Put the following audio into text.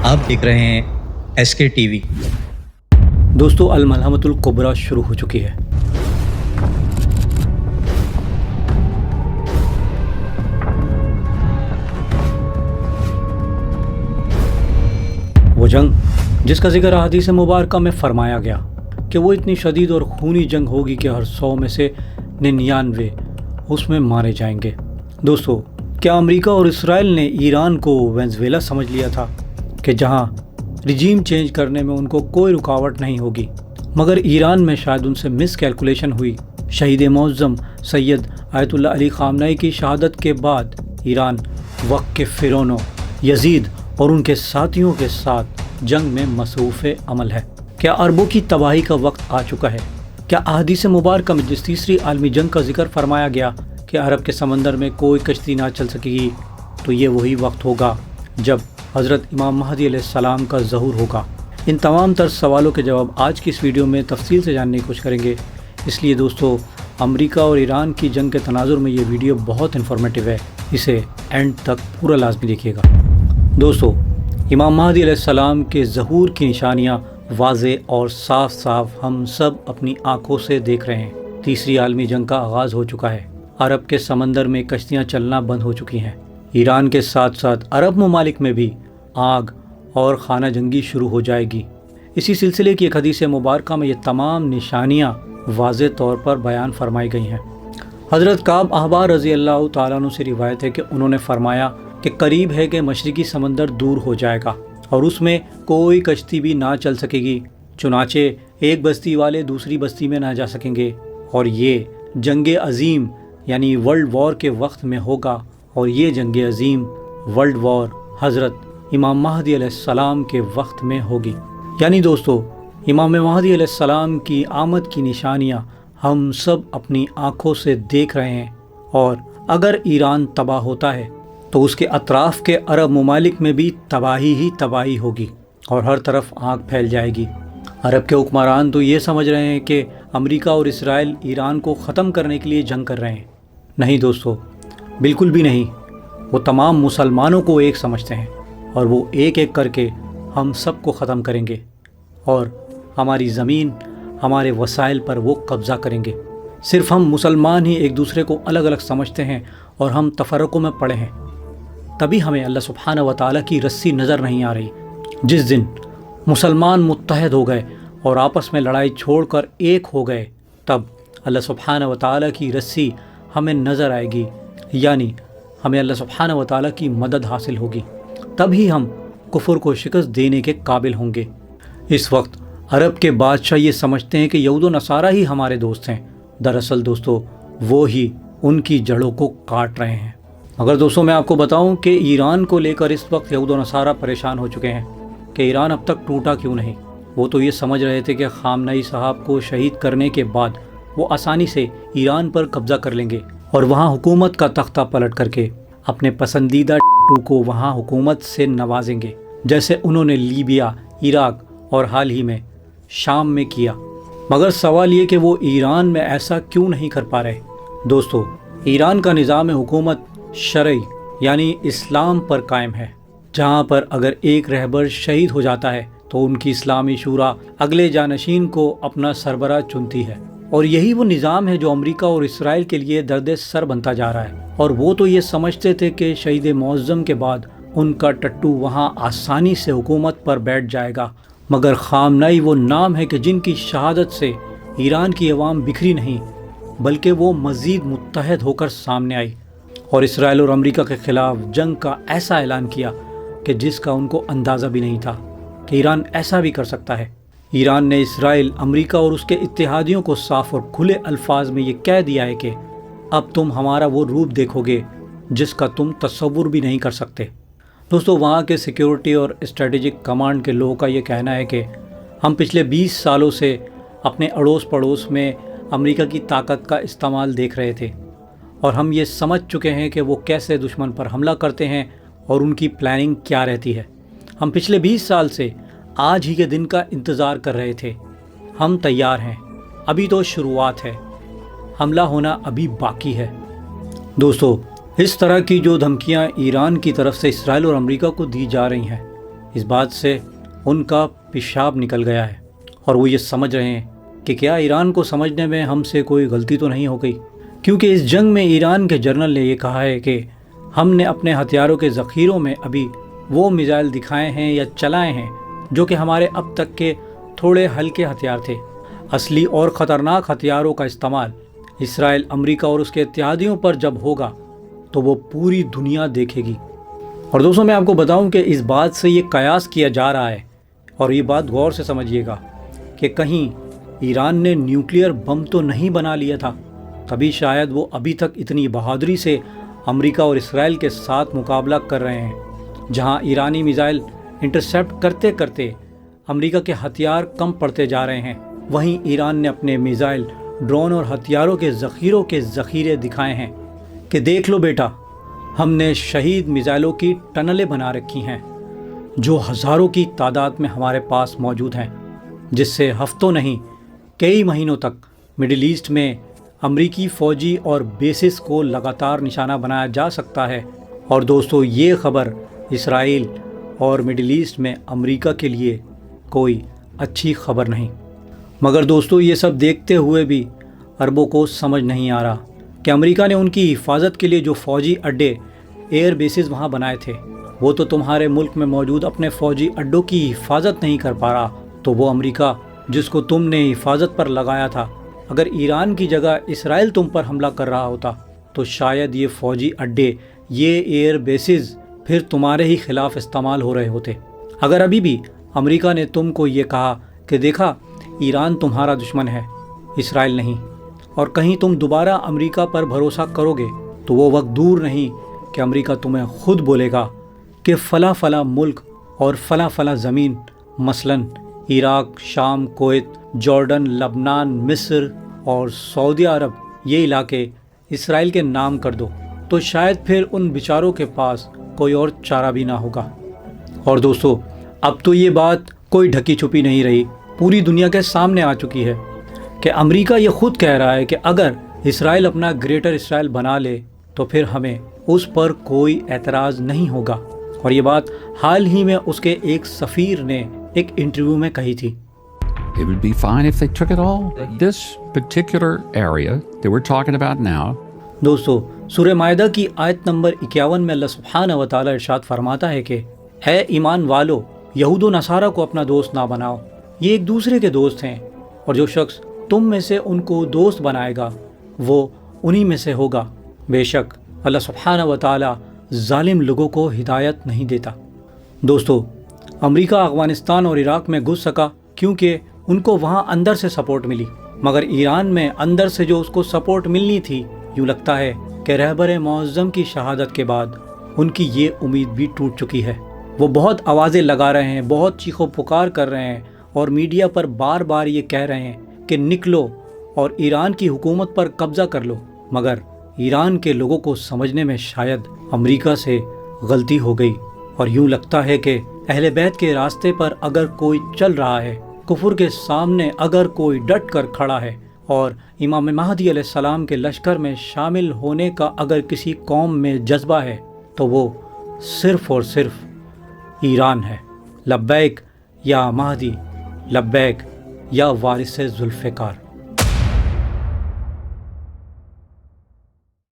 آپ دیکھ رہے ہیں ایس کے ٹی وی۔ دوستو، الملحمۃ الکبریٰ شروع ہو چکی ہے۔ وہ جنگ جس کا ذکر احادیث مبارکہ میں فرمایا گیا کہ وہ اتنی شدید اور خونی جنگ ہوگی کہ ہر 100 میں سے 99 اس میں مارے جائیں گے۔ دوستو، کیا امریکہ اور اسرائیل نے ایران کو وینزویلا سمجھ لیا تھا کہ جہاں رجیم چینج کرنے میں ان کو کوئی رکاوٹ نہیں ہوگی؟ مگر ایران میں شاید ان سے مس کیلکولیشن ہوئی۔ شہید معظم سید آیت اللہ علی خامنئی کی شہادت کے بعد ایران وقت کے فرعونوں یزید اور ان کے ساتھیوں کے ساتھ جنگ میں مصروف عمل ہے۔ کیا عربوں کی تباہی کا وقت آ چکا ہے؟ کیا احادیث مبارکہ میں جس تیسری عالمی جنگ کا ذکر فرمایا گیا کہ عرب کے سمندر میں کوئی کشتی نہ چل سکے گی، تو یہ وہی وقت ہوگا جب حضرت امام مہدی علیہ السلام کا ظہور ہوگا؟ ان تمام تر سوالوں کے جواب آج کی اس ویڈیو میں تفصیل سے جاننے کی کوشش کریں گے۔ اس لیے دوستو، امریکہ اور ایران کی جنگ کے تناظر میں یہ ویڈیو بہت انفارمیٹیو ہے، اسے اینڈ تک پورا لازمی دیکھیے گا۔ دوستو، امام مہدی علیہ السلام کے ظہور کی نشانیاں واضح اور صاف صاف ہم سب اپنی آنکھوں سے دیکھ رہے ہیں۔ تیسری عالمی جنگ کا آغاز ہو چکا ہے۔ عرب کے سمندر میں کشتیاں چلنا بند ہو چکی ہیں۔ ایران کے ساتھ ساتھ عرب ممالک میں بھی آگ اور خانہ جنگی شروع ہو جائے گی۔ اسی سلسلے کی ایک حدیث مبارکہ میں یہ تمام نشانیاں واضح طور پر بیان فرمائی گئی ہیں۔ حضرت کعب احبار رضی اللہ تعالیٰ عنہ سے روایت ہے کہ انہوں نے فرمایا کہ قریب ہے کہ مشرقی سمندر دور ہو جائے گا اور اس میں کوئی کشتی بھی نہ چل سکے گی، چنانچہ ایک بستی والے دوسری بستی میں نہ جا سکیں گے، اور یہ جنگ عظیم یعنی ورلڈ وار کے وقت میں ہوگا، اور یہ جنگ عظیم ورلڈ وار حضرت امام مہدی علیہ السلام کے وقت میں ہوگی۔ یعنی دوستو، امام مہدی علیہ السلام کی آمد کی نشانیاں ہم سب اپنی آنکھوں سے دیکھ رہے ہیں، اور اگر ایران تباہ ہوتا ہے تو اس کے اطراف کے عرب ممالک میں بھی تباہی ہی تباہی ہوگی اور ہر طرف آگ پھیل جائے گی۔ عرب کے حکمران تو یہ سمجھ رہے ہیں کہ امریکہ اور اسرائیل ایران کو ختم کرنے کے لیے جنگ کر رہے ہیں۔ نہیں دوستو، بالکل بھی نہیں۔ وہ تمام مسلمانوں کو ایک سمجھتے ہیں، اور وہ ایک ایک کر کے ہم سب کو ختم کریں گے، اور ہماری زمین، ہمارے وسائل پر وہ قبضہ کریں گے۔ صرف ہم مسلمان ہی ایک دوسرے کو الگ الگ سمجھتے ہیں اور ہم تفرقوں میں پڑے ہیں، تبھی ہمیں اللہ سبحانہ و تعالیٰ کی رسی نظر نہیں آ رہی۔ جس دن مسلمان متحد ہو گئے اور آپس میں لڑائی چھوڑ کر ایک ہو گئے، تب اللہ سبحانہ و تعالیٰ کی رسی ہمیں نظر آئے گی، یعنی ہمیں اللہ سبحانہ و تعالیٰ کی مدد حاصل ہوگی، تب ہی ہم کفر کو شکست دینے کے قابل ہوں گے۔ اس وقت عرب کے بادشاہ یہ سمجھتے ہیں کہ یہود و نصارہ ہی ہمارے دوست ہیں، دراصل دوستو وہ ہی ان کی جڑوں کو کاٹ رہے ہیں۔ مگر دوستو، میں آپ کو بتاؤں کہ ایران کو لے کر اس وقت یہود و نصارہ پریشان ہو چکے ہیں کہ ایران اب تک ٹوٹا کیوں نہیں۔ وہ تو یہ سمجھ رہے تھے کہ خامنئی صاحب کو شہید کرنے کے بعد وہ آسانی سے ایران پر قبضہ کر لیں گے اور وہاں حکومت کا تختہ پلٹ کر کے اپنے پسندیدہ کو وہاں حکومت سے نوازیں گے، جیسے انہوں نے لیبیا، عراق اور حال ہی میں شام میں کیا۔ مگر سوال یہ کہ وہ ایران میں ایسا کیوں نہیں کر پا رہے؟ دوستو، ایران کا نظام حکومت شرعی یعنی اسلام پر قائم ہے، جہاں پر اگر ایک رہبر شہید ہو جاتا ہے تو ان کی اسلامی شورا اگلے جانشین کو اپنا سربراہ چنتی ہے، اور یہی وہ نظام ہے جو امریکہ اور اسرائیل کے لیے درد سر بنتا جا رہا ہے۔ اور وہ تو یہ سمجھتے تھے کہ شہید معظم کے بعد ان کا ٹٹو وہاں آسانی سے حکومت پر بیٹھ جائے گا، مگر خامنئی وہ نام ہے کہ جن کی شہادت سے ایران کی عوام بکھری نہیں، بلکہ وہ مزید متحد ہو کر سامنے آئی اور اسرائیل اور امریکہ کے خلاف جنگ کا ایسا اعلان کیا کہ جس کا ان کو اندازہ بھی نہیں تھا کہ ایران ایسا بھی کر سکتا ہے۔ ایران نے اسرائیل، امریکہ اور اس کے اتحادیوں کو صاف اور کھلے الفاظ میں یہ کہہ دیا ہے کہ اب تم ہمارا وہ روپ دیکھو گے جس کا تم تصور بھی نہیں کر سکتے۔ دوستو، وہاں کے سیکیورٹی اور اسٹریٹجک کمانڈ کے لوگوں کا یہ کہنا ہے کہ ہم پچھلے 20 سالوں سے اپنے اڑوس پڑوس میں امریکہ کی طاقت کا استعمال دیکھ رہے تھے، اور ہم یہ سمجھ چکے ہیں کہ وہ کیسے دشمن پر حملہ کرتے ہیں اور ان کی پلاننگ کیا رہتی ہے۔ ہم پچھلے 20 سال سے آج ہی کے دن کا انتظار کر رہے تھے۔ ہم تیار ہیں، ابھی تو شروعات ہے، حملہ ہونا ابھی باقی ہے۔ دوستو، اس طرح کی جو دھمکیاں ایران کی طرف سے اسرائیل اور امریکہ کو دی جا رہی ہیں، اس بات سے ان کا پیشاب نکل گیا ہے اور وہ یہ سمجھ رہے ہیں کہ کیا ایران کو سمجھنے میں ہم سے کوئی غلطی تو نہیں ہو گئی، کیونکہ اس جنگ میں ایران کے جنرل نے یہ کہا ہے کہ ہم نے اپنے ہتھیاروں کے ذخیروں میں ابھی وہ میزائل دکھائے ہیں یا چلائے ہیں جو کہ ہمارے اب تک کے تھوڑے ہلکے ہتھیار تھے۔ اصلی اور خطرناک ہتھیاروں کا استعمال اسرائیل، امریکہ اور اس کے اتحادیوں پر جب ہوگا تو وہ پوری دنیا دیکھے گی۔ اور دوستوں میں آپ کو بتاؤں کہ اس بات سے یہ قیاس کیا جا رہا ہے، اور یہ بات غور سے سمجھیے گا، کہ کہیں ایران نے نیوکلیئر بم تو نہیں بنا لیا تھا، تبھی شاید وہ ابھی تک اتنی بہادری سے امریکہ اور اسرائیل کے ساتھ مقابلہ کر رہے ہیں۔ جہاں ایرانی میزائل انٹرسیپٹ کرتے کرتے امریکہ کے ہتھیار کم پڑتے جا رہے ہیں، وہیں ایران نے اپنے میزائل، ڈرون اور ہتھیاروں کے ذخیروں کے ذخیرے دکھائے ہیں کہ دیکھ لو بیٹا، ہم نے شہید میزائلوں کی ٹنلیں بنا رکھی ہیں جو ہزاروں کی تعداد میں ہمارے پاس موجود ہیں، جس سے ہفتوں نہیں کئی مہینوں تک مڈل ایسٹ میں امریکی فوجی اور بیسز کو لگاتار نشانہ بنایا جا سکتا ہے۔ اور دوستو، یہ خبر اسرائیل اور مڈل ایسٹ میں امریکہ کے لیے کوئی اچھی خبر نہیں۔ مگر دوستو، یہ سب دیکھتے ہوئے بھی عربوں کو سمجھ نہیں آ رہا کہ امریکہ نے ان کی حفاظت کے لیے جو فوجی اڈے، ایئر بیسز وہاں بنائے تھے، وہ تو تمہارے ملک میں موجود اپنے فوجی اڈوں کی حفاظت نہیں کر پا رہا۔ تو وہ امریکہ جس کو تم نے حفاظت پر لگایا تھا، اگر ایران کی جگہ اسرائیل تم پر حملہ کر رہا ہوتا تو شاید یہ فوجی اڈے، یہ ایئر بیسز پھر تمہارے ہی خلاف استعمال ہو رہے ہوتے۔ اگر ابھی بھی امریکہ نے تم کو یہ کہا کہ دیکھا ایران تمہارا دشمن ہے، اسرائیل نہیں، اور کہیں تم دوبارہ امریکہ پر بھروسہ کرو گے تو وہ وقت دور نہیں کہ امریکہ تمہیں خود بولے گا کہ فلاں فلاں ملک اور فلاں فلاں زمین، مثلاً عراق، شام، کویت، جارڈن، لبنان، مصر اور سعودی عرب، یہ علاقے اسرائیل کے نام کر دو، تو شاید پھر ان بیچاروں کے پاس کوئی اور چارہ بھی نہ ہوگا۔ اور دوستو، اب تو یہ بات کوئی ڈھکی چھپی نہیں رہی، پوری دنیا کے سامنے آ چکی ہے کہ امریکہ یہ خود کہہ رہا ہے کہ اگر اسرائیل اپنا گریٹر اسرائیل بنا لے تو پھر ہمیں اس پر کوئی اعتراض نہیں ہوگا۔ اور یہ بات حال ہی میں اس کے ایک سفیر نے ایک انٹرویو میں کہی تھی۔ It would be fine if they took it all. This particular area that we're talking about now. دوستو، سورہ مائدہ کی آیت نمبر 51 میں اللہ سبحانہ و تعالیٰ ارشاد فرماتا ہے کہ اے ایمان والو، یہود و نصارہ کو اپنا دوست نہ بناؤ، یہ ایک دوسرے کے دوست ہیں، اور جو شخص تم میں سے ان کو دوست بنائے گا وہ انہی میں سے ہوگا۔ بے شک اللہ سبحانہ و تعالیٰ ظالم لوگوں کو ہدایت نہیں دیتا۔ دوستو، امریکہ افغانستان اور عراق میں گھس سکا کیونکہ ان کو وہاں اندر سے سپورٹ ملی، مگر ایران میں اندر سے جو اس کو سپورٹ ملنی تھی، یوں لگتا ہے کہ رہبر معظم کی شہادت کے بعد ان کی یہ امید بھی ٹوٹ چکی ہے۔ وہ بہت آوازیں لگا رہے ہیں، بہت چیخ و پکار کر رہے ہیں، اور میڈیا پر بار بار یہ کہہ رہے ہیں کہ نکلو اور ایران کی حکومت پر قبضہ کر لو، مگر ایران کے لوگوں کو سمجھنے میں شاید امریکہ سے غلطی ہو گئی، اور یوں لگتا ہے کہ اہل بیت کے راستے پر اگر کوئی چل رہا ہے، کفر کے سامنے اگر کوئی ڈٹ کر کھڑا ہے، اور امام مہدی علیہ السلام کے لشکر میں شامل ہونے کا اگر کسی قوم میں جذبہ ہے تو وہ صرف اور صرف ایران ہے۔ لبیک یا مہدی، لبیک یا وارث ذوالفقار۔